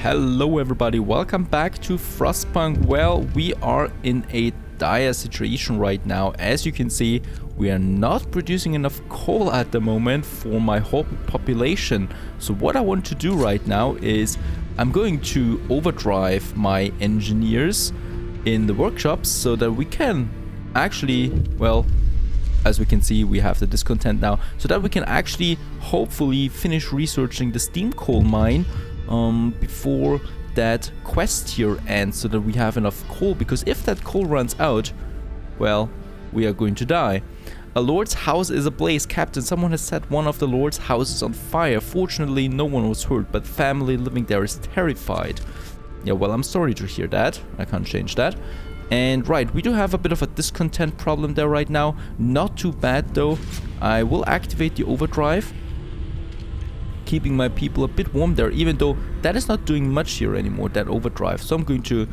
Hello everybody, welcome back to Frostpunk. Well, we are in a dire situation right now. As you can see, we are not producing enough coal at the moment for my whole population. So what I want to do right now is I'm going to overdrive my engineers in the workshops so that we can actually, well, as we can see, we have the discontent now, so that we can actually hopefully finish researching the steam coal mine before that quest here ends, so that we have enough coal, because if that coal runs out, well, we are going to die. A lord's house is ablaze, Captain. Someone has set one of the lord's houses on fire. Fortunately, no one was hurt, but the family living there is terrified. Yeah, well, I'm sorry to hear that. I can't change that. And right, we do have a bit of a discontent problem there right now. Not too bad though. I will activate the overdrive, keeping my people a bit warm there, even though that is not doing much here anymore, that overdrive. So I'm going to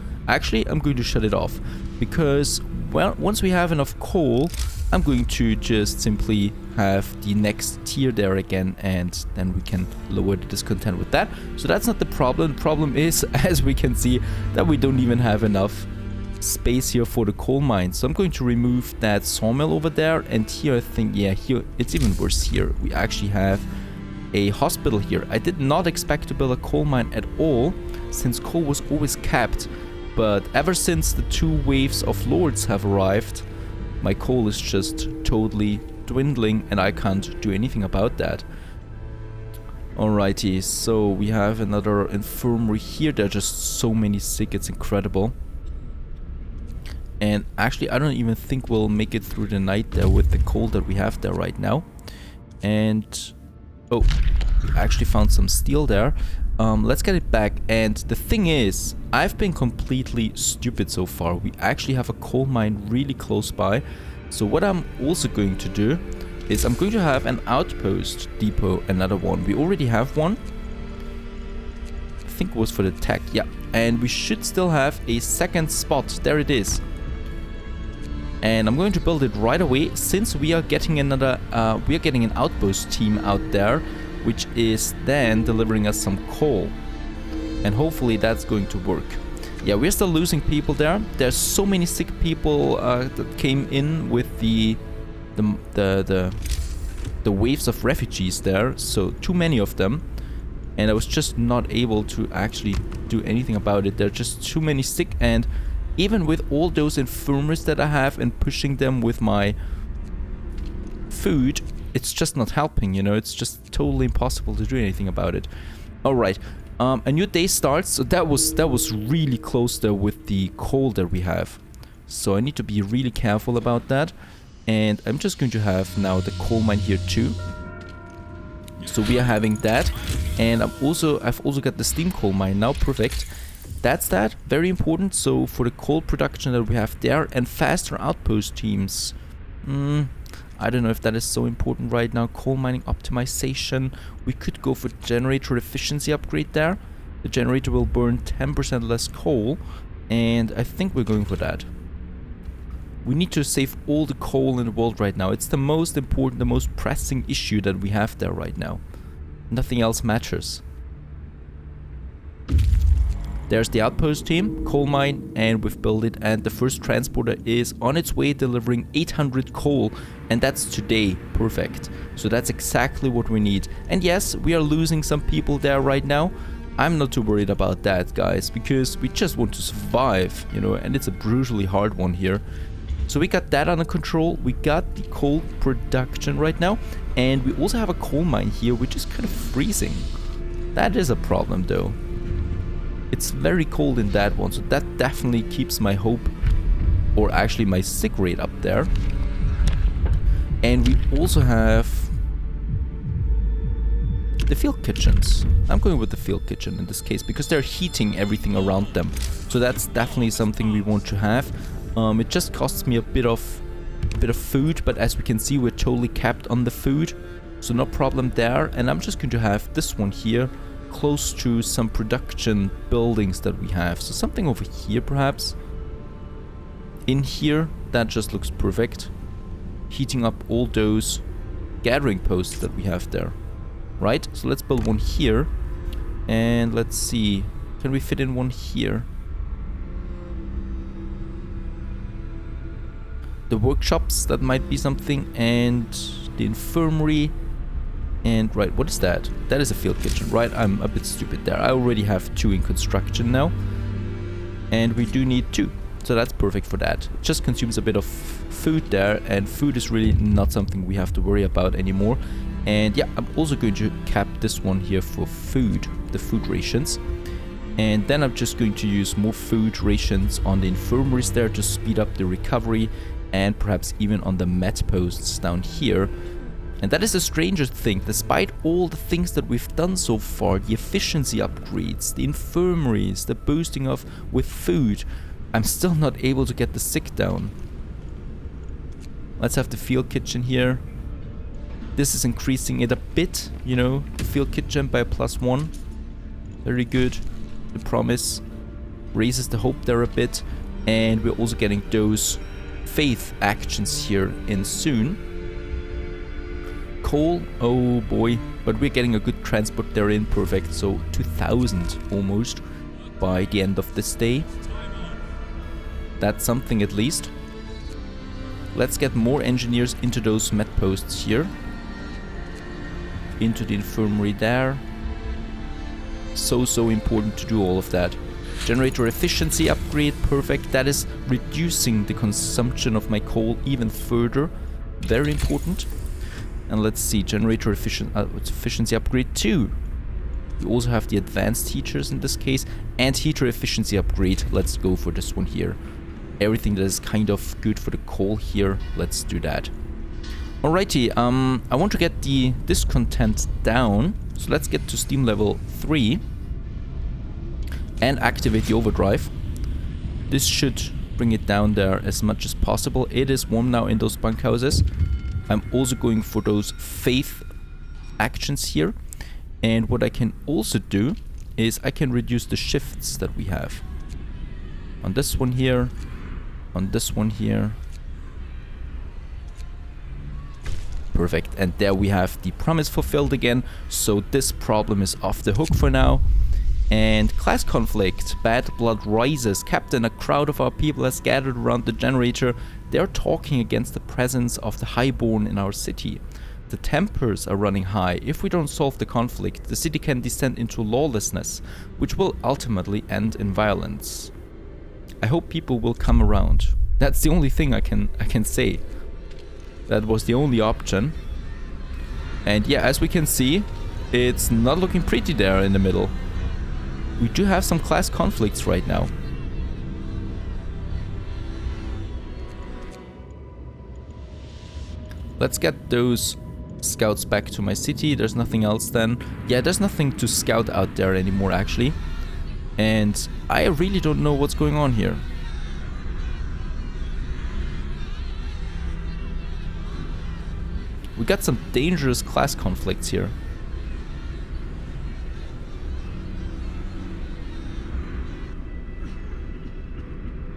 shut it off, because, well, once we have enough coal, I'm going to just simply have the next tier there again, and then we can lower the discontent with that. So that's not the problem. The problem is, as we can see, that we don't even have enough space here for the coal mine. So I'm going to remove that sawmill over there, and here I think, yeah, here it's even worse. Here we actually have a hospital here. I did not expect to build a coal mine at all, since coal was always capped, but ever since the 2 waves of lords have arrived, my coal is just totally dwindling and I can't do anything about that. Alrighty, so we have another infirmary here. There are just so many sick, it's incredible. And actually, I don't even think we'll make it through the night there with the coal that we have there right now. And oh, we actually found some steel there. Let's get it back. And the thing is, I've been completely stupid so far. We actually have a coal mine really close by. So what I'm also going to do is I'm going to have an outpost depot, another one. We already have one. I think it was for the tech, yeah. And we should still have a second spot. There it is. And I'm going to build it right away, since we are getting another, we are getting an outpost team out there, which is then delivering us some coal. And hopefully that's going to work. Yeah, we're still losing people there. There's so many sick people that came in with the waves of refugees there. So too many of them. And I was just not able to actually do anything about it. There are just too many sick, and even with all those infirmaries that I have and pushing them with my food, it's just not helping, you know. It's just totally impossible to do anything about it. Alright, a new day starts. So that was really close there with the coal that we have. So I need to be really careful about that. And I'm just going to have now the coal mine here too. So we are having that. And I've also got the steam coal mine now, perfect. That's that, very important. So for the coal production that we have there, and faster outpost teams, I don't know if that is so important right now. Coal mining optimization, we could go for generator efficiency upgrade there. The generator will burn 10% less coal, and I think we're going for that. We need to save all the coal in the world right now. It's the most important, the most pressing issue that we have there right now. Nothing else matters. There's the outpost team, coal mine, and we've built it, and the first transporter is on its way, delivering 800 coal, and that's today. Perfect. So that's exactly what we need. And yes, we are losing some people there right now. I'm not too worried about that, guys, because we just want to survive, you know, and it's a brutally hard one here. So we got that under control. We got the coal production right now, and we also have a coal mine here, which is kind of freezing. That is a problem though. It's very cold in that one, so that definitely keeps my hope, or actually my sick rate, up there. And we also have the field kitchens. I'm going with the field kitchen in this case, because they're heating everything around them. So that's definitely something we want to have. It just costs me a bit of food, but as we can see, we're totally capped on the food. So no problem there. And I'm just going to have this one here, close to some production buildings that we have. So something over here perhaps. In here, that just looks perfect. Heating up all those gathering posts that we have there. Right? So let's build one here. And let's see. Can we fit in one here? The workshops, that might be something, and the infirmary. And right, what is that? That is a field kitchen, right? I'm a bit stupid there. I already have 2 in construction now. And we do need 2. So that's perfect for that. It just consumes a bit of food there, and food is really not something we have to worry about anymore. And yeah, I'm also going to cap this one here for food, the food rations. And then I'm just going to use more food rations on the infirmaries there to speed up the recovery, and perhaps even on the med posts down here. And that is the strangest thing. Despite all the things that we've done so far, the efficiency upgrades, the infirmaries, the boosting of with food, I'm still not able to get the sick down. Let's have the field kitchen here. This is increasing it a bit, you know, the field kitchen by +1. Very good. The promise raises the hope there a bit. And we're also getting those faith actions here in soon. Coal, oh boy, but we're getting a good transport there in, perfect. So 2000 almost by the end of this day. That's something at least. Let's get more engineers into those med posts here. Into the infirmary there. So important to do all of that. Generator efficiency upgrade, perfect. That is reducing the consumption of my coal even further. Very important. And let's see, generator efficiency upgrade 2. We also have the advanced heaters in this case. And heater efficiency upgrade. Let's go for this one here. Everything that is kind of good for the coal here, let's do that. Alrighty, I want to get the discontent down. So let's get to steam level 3. And activate the overdrive. This should bring it down there as much as possible. It is warm now in those bunkhouses. I'm also going for those faith actions here. And what I can also do is I can reduce the shifts that we have. On this one here. On this one here. Perfect. And there we have the promise fulfilled again. So this problem is off the hook for now. And class conflict. Bad blood rises. Captain, a crowd of our people has gathered around the generator. They are talking against the presence of the highborn in our city. The tempers are running high. If we don't solve the conflict, the city can descend into lawlessness, which will ultimately end in violence. I hope people will come around. That's the only thing I can say. That was the only option. And yeah, as we can see, it's not looking pretty there in the middle. We do have some class conflicts right now. Let's get those scouts back to my city. There's nothing else then. Yeah, there's nothing to scout out there anymore actually. And I really don't know what's going on here. We got some dangerous class conflicts here.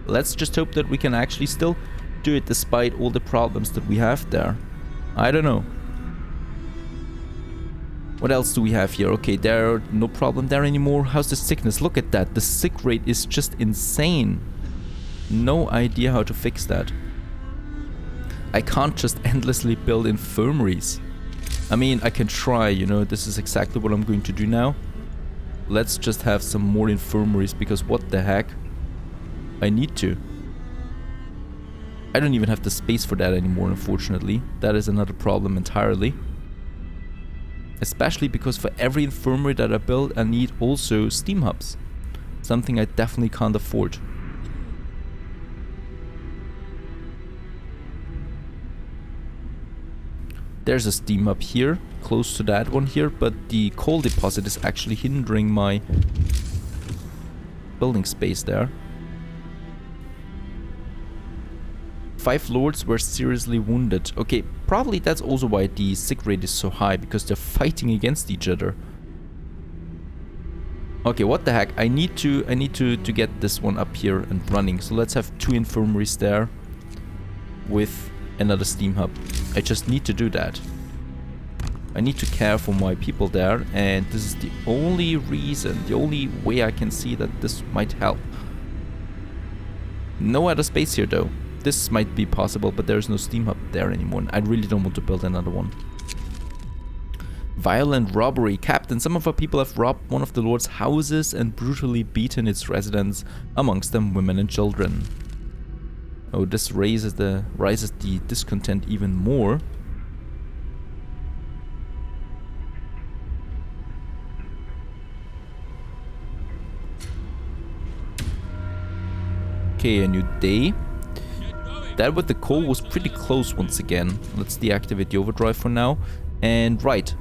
Let's just hope that we can actually still do it despite all the problems that we have there. I don't know. What else do we have here? Okay, there are no problem there anymore. How's the sickness? Look at that. The sick rate is just insane. No idea how to fix that. I can't just endlessly build infirmaries. I mean, I can try, you know, this is exactly what I'm going to do now. Let's just have some more infirmaries because what the heck? I need to. I don't even have the space for that anymore, unfortunately. That is another problem entirely. Especially because for every infirmary that I build, I need also steam hubs. Something I definitely can't afford. There's a steam hub here, close to that one here, but the coal deposit is actually hindering my building space there. 5 lords were seriously wounded. Okay, probably that's also why the sick rate is so high, because they're fighting against each other. Okay, what the heck? I need to get this one up here and running. So let's have 2 infirmaries there with another steam hub. I just need to do that. I need to care for my people there, and this is the only reason, the only way I can see that this might help. No other space here though. This might be possible, but there's no steam hub there anymore. I really don't want to build another one. Violent robbery. Captain, some of our people have robbed one of the Lord's houses and brutally beaten its residents, amongst them women and children. Oh, this rises the discontent even more. Okay, a new day. That with the coal was pretty close once again. Let's deactivate the overdrive for now. And right.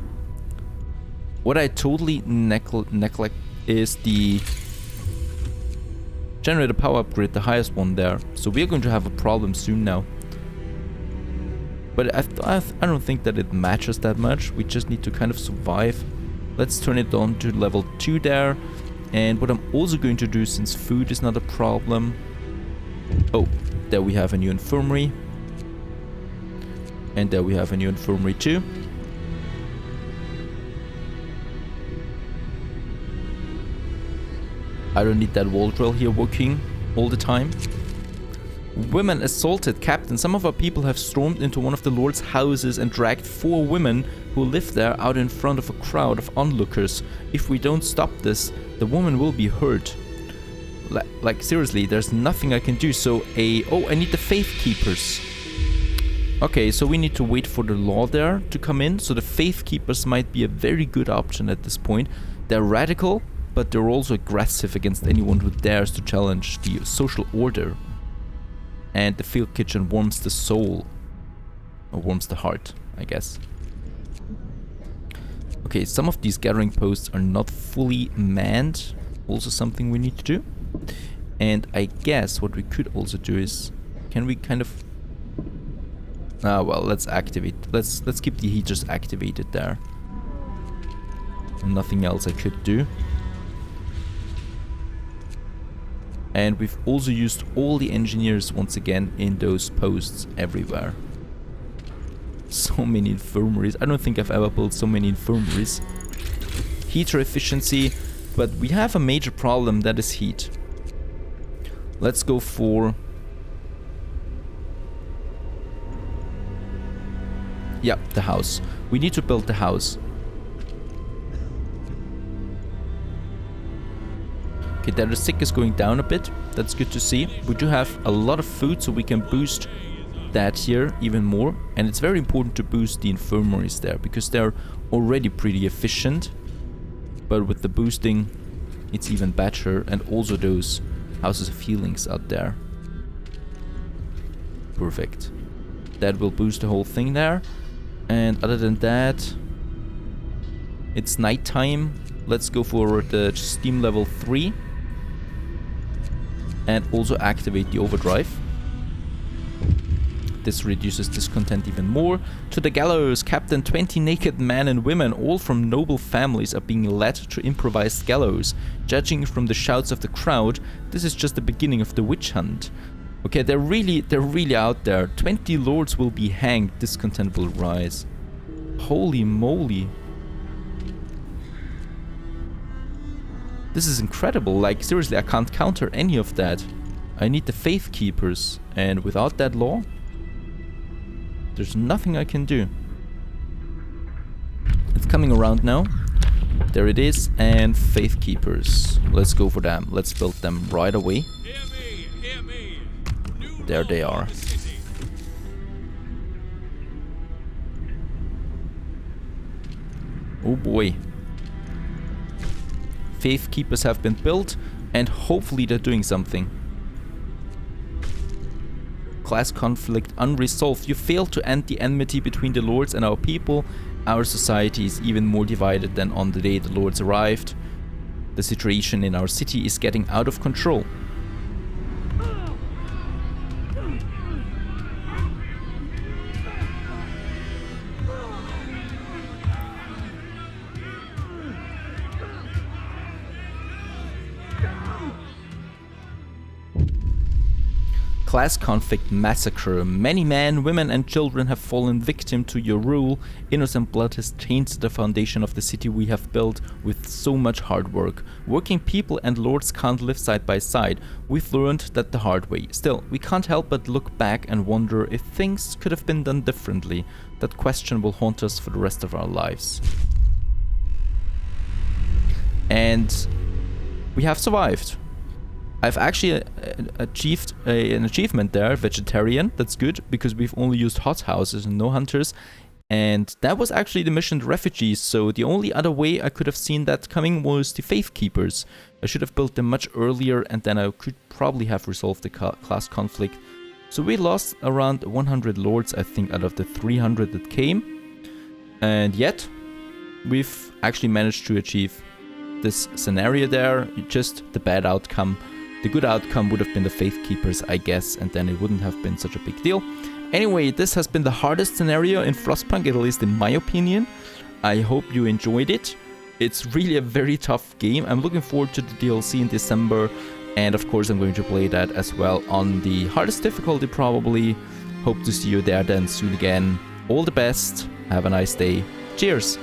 What I totally neglect is the generator power upgrade, the highest one there. So we're going to have a problem soon now. But I don't think that it matters that much. We just need to kind of survive. Let's turn it on to level 2 there. And what I'm also going to do, since food is not a problem... Oh, there we have a new infirmary. And there we have a new infirmary too. I don't need that wall drill here working all the time. Women assaulted. Captain, some of our people have stormed into one of the Lord's houses and dragged 4 women who live there out in front of a crowd of onlookers. If we don't stop this, the woman will be hurt. Like seriously, there's nothing I can do. So oh, I need the Faith Keepers. Okay, so we need to wait for the law there to come in. So the Faith Keepers might be a very good option at this point. They're radical, but they're also aggressive against anyone who dares to challenge the social order. And the field kitchen warms the soul. Or warms the heart, I guess. Okay, some of these gathering posts are not fully manned. Also something we need to do. And I guess what we could also do is... Can we kind of... Ah, well, let's activate... Let's keep the heaters activated there. Nothing else I could do. And we've also used all the engineers once again in those posts everywhere. So many infirmaries. I don't think I've ever built so many infirmaries. Heater efficiency. But we have a major problem, that is heat. Let's go for... Yeah, the house. We need to build the house. Okay, the sick is going down a bit. That's good to see. We do have a lot of food, so we can boost that here even more. And it's very important to boost the infirmaries there, because they're already pretty efficient. But with the boosting, it's even better. And also those houses of healings out there. Perfect. That will boost the whole thing there. And other than that, it's nighttime. Let's go for the steam level 3. And also activate the overdrive. This reduces discontent even more. To the gallows, Captain. 20 naked men and women, all from noble families, are being led to improvised gallows. Judging from the shouts of the crowd, this is just the beginning of the witch hunt. Okay, they're really out there. 20 lords will be hanged. Discontent will rise. Holy moly. This is incredible. Like, seriously, I can't counter any of that. I need the Faith Keepers. And without that law, there's nothing I can do. It's coming around now. There it is. And Faith Keepers. Let's go for them. Let's build them right away. Hear me. There they are. Oh boy. Faith Keepers have been built, and hopefully they're doing something. Class conflict unresolved. You failed to end the enmity between the lords and our people. Our society is even more divided than on the day the lords arrived. The situation in our city is getting out of control. Class conflict massacre. Many men, women and children have fallen victim to your rule. Innocent blood has changed the foundation of the city we have built with so much hard work. Working people and lords can't live side by side. We've learned that the hard way. Still, we can't help but look back and wonder if things could have been done differently. That question will haunt us for the rest of our lives. And we have survived. I've actually achieved an achievement there, vegetarian. That's good, because we've only used hothouses and no hunters. And that was actually the mission, the refugees. So the only other way I could have seen that coming was the faith keepers. I should have built them much earlier, and then I could probably have resolved the class conflict. So we lost around 100 lords, I think, out of the 300 that came. And yet, we've actually managed to achieve this scenario there. Just the bad outcome. The good outcome would have been the faith keepers, I guess, and then it wouldn't have been such a big deal. Anyway, this has been the hardest scenario in Frostpunk, at least in my opinion. I hope you enjoyed it. It's really a very tough game. I'm looking forward to the DLC in December, and of course I'm going to play that as well on the hardest difficulty probably. Hope to see you there then soon again. All the best. Have a nice day. Cheers!